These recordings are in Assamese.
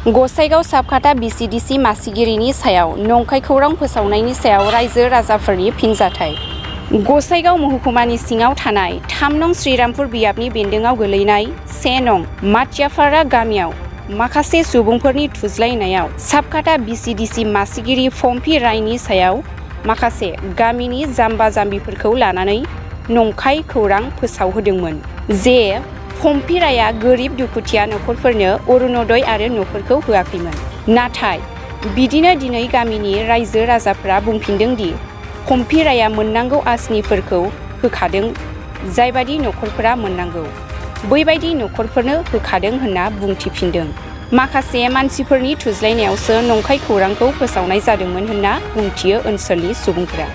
गसाइगाव साबखाता बिसिडिसि मासिगिरिनि सायाव नंखाय खौरां फोसावनायनि सायाव रायजो राजाफोरनि फिनजाथाय। गसाइगाव महकुमानि सिङाव थानाय 3 नं श्रीरामपुर बियाबनि बेन्दोङाव गोलैनाय 1 नं माथियाफारा गामियाव माखासे सुबुंफोरनि थुज्लायनायाव साबखाता बिसिडिसि मासिगिरि फम्फि रायनि सायाव माखासे गामिनि जाम्बा जाम्बिफोरखौ लानानै नंखाय खौरां फोसावहोदोंमोन जे फम्फि राया गोरिब दुखुथिया नखरफोरनो अरुणोदय आरो न'फोरखौ होआखैमोन। नाथाय बिदिनो दिनै गामिनि रायजो राजाफोरा बुंफिनदों दि फम्फि राया मोननांगौ आसनिफोरखौ होखादों, जायबादि नखरफोरा मोननांगौ बैबायदि नखरफोरनो होखादों होनना बुंथिफिनदों। माखासे मानसिफोरनि थुज्लायनायावसो नंखाय खौरांखौ फोसावनाय जादोंमोन होनना बुंथियो ओनसोलनि सुबुंफोरा।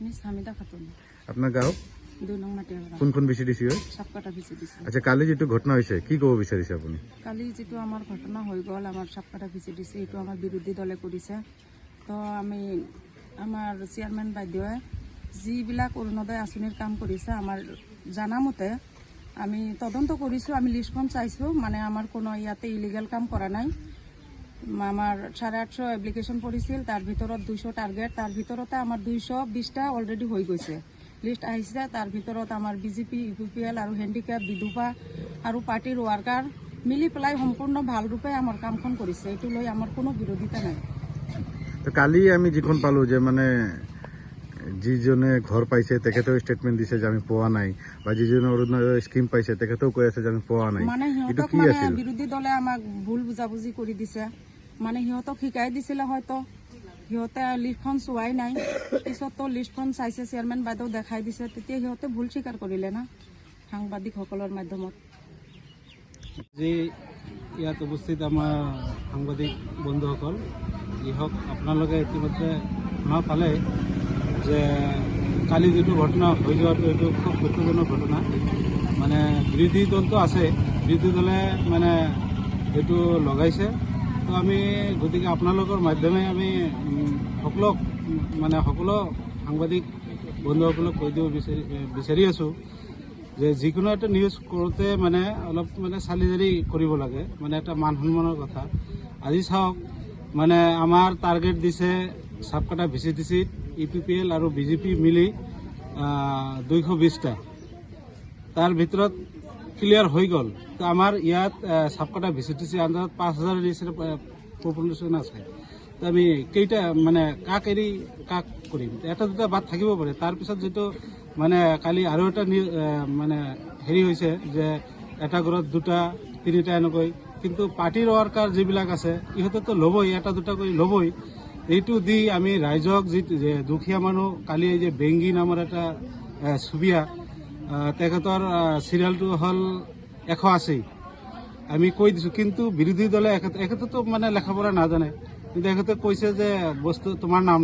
मिस हामिदा खातुन। আপনার গাঁও 2 নং মাটিয়াপাৰা। কোনখন বিচিডিসি হয়? সাবকাটা বিচিডিসি। আচ্ছা, কালি যেটো ঘটনা হয়েছে কি কব বিচাৰিছে আপুনি? কালি যেটো আমাৰ ঘটনা হৈ গল আমাৰ সাবকাটা বিচিডিসি এটো আমাৰ বিৰোধী দলে কৰিছে। তো আমি আমাৰ চেয়াৰম্যান বাইদেৱে যিবিলাক অৰুণোদয় আঁচনিৰ কাম কৰিছে আমাৰ জানা মতে আমি তদন্ত কৰিছো, আমি লিষ্টখন চাইছো, মানে আমাৰ কোনো ইয়াতে ইলিগেল কাম কৰা নাই। আমাৰ 850 এপ্লিকেশন পড়িছিল, তাৰ ভিতৰত 200 টাৰ্গেট, তাৰ ভিতৰতে আমাৰ 220টা অলৰেডি হয়ে গেছে। লিস্ট আহিছে, তাৰ ভিতৰত আমাৰ বিজেপি, ইউপিপিএল আৰ হ্যান্ডিক্যাপ বিধুপা আৰ পাৰ্টিৰ ওয়াৰ্কাৰ মিলি পেলাই সম্পূৰ্ণ ভাল ৰূপে আমাৰ কামখন কৰিছে। এইটো লৈ আমার কোনো বিরোধিতা নাই। তো কালি আমি যিখন পালো যে মানে যিজনে ঘর পাইছে তেখেতেও স্টেটমেন্ট দিছে যে আমি পোৱা নাই, বা যিজনে অৰুণোদয় স্কিম পাইছে তেখেতেও কৈ আছে যে আমি পোৱা নাই। মানে সিহঁতক মানে বিৰোধী দলে আমাক ভুল বুজাবুজি কৰি দিছে। মানে সিহঁতক শিকাই দিছিলে, হয়তো সিহঁতে লিষ্টখন চোৱাই নাই, পিছতো লিষ্টখন চাইছে, চেয়াৰম্যান বাইদেউ দেখাই দিছে, তেতিয়া সিহঁতে ভুল স্বীকাৰ কৰিলে না সাংবাদিকসকলৰ মাধ্যমত। যি ইয়াত উপস্থিত আমাৰ সাংবাদিক বন্ধুসকল, ইহক আপোনালোকে ইতিমধ্যে শুনা পালে যে কালি যিটো ঘটনা হৈ যোৱাটো এইটো খুব দুঃখজনক ঘটনা। মানে বিৰোধী দলটো আছে, বিৰোধী দলে মানে এইটো লগাইছে। তো আমি গতিকে আপোনালোকৰ মাধ্যমে আমি সকলো সাংবাদিক বন্ধুসকলক কৈ দিব বিচাৰি আছোঁ যে যিকোনো এটা নিউজ কৰোঁতে মানে অলপ মানে চালি জাৰি কৰিব লাগে, মানে এটা মান সন্মানৰ কথা। আজি চাওক, মানে আমাৰ টাৰ্গেট দিছে সাবকাটা ভিচিডিচিত ইউপিপিএল আৰু বিজেপি মিলি 220টা, তাৰ ভিতৰত ক্লিয়াৰ হৈ গ'ল। তো আমাৰ ইয়াত সাবকাটা ভিচিডিচি আণ্ডাৰত 5000 নিচিনা পপুলেশ্যন আছে। তো আমি কেইটা মানে কাক এৰি কাক কৰিম? এটা দুটা বাদ থাকিব পাৰে। তাৰপিছত যিটো মানে কালি আৰু এটা মানে হেৰি হৈছে যে এটা ঘৰত 2টা 3টা এনেকৈ, কিন্তু পাৰ্টিৰ ৱাৰ্কাৰ যিবিলাক আছে ইহঁতেতো ল'বই, এটা দুটা কৰি ল'বই। এইটো দি আমি ৰাইজক যি দুখীয়া মানুহ, কালি এই যে বেংগী নামৰ এটা চুবুৰীয়া, তেখেতৰ চিৰিয়েলটো হ'ল 180, আমি কৈ দিছোঁ। কিন্তু বিৰোধী দলে এখেতেতো মানে লেখা পঢ়া নাজানে, কিন্তু এখেতে কৈছে যে বস্তু তোমাৰ নাম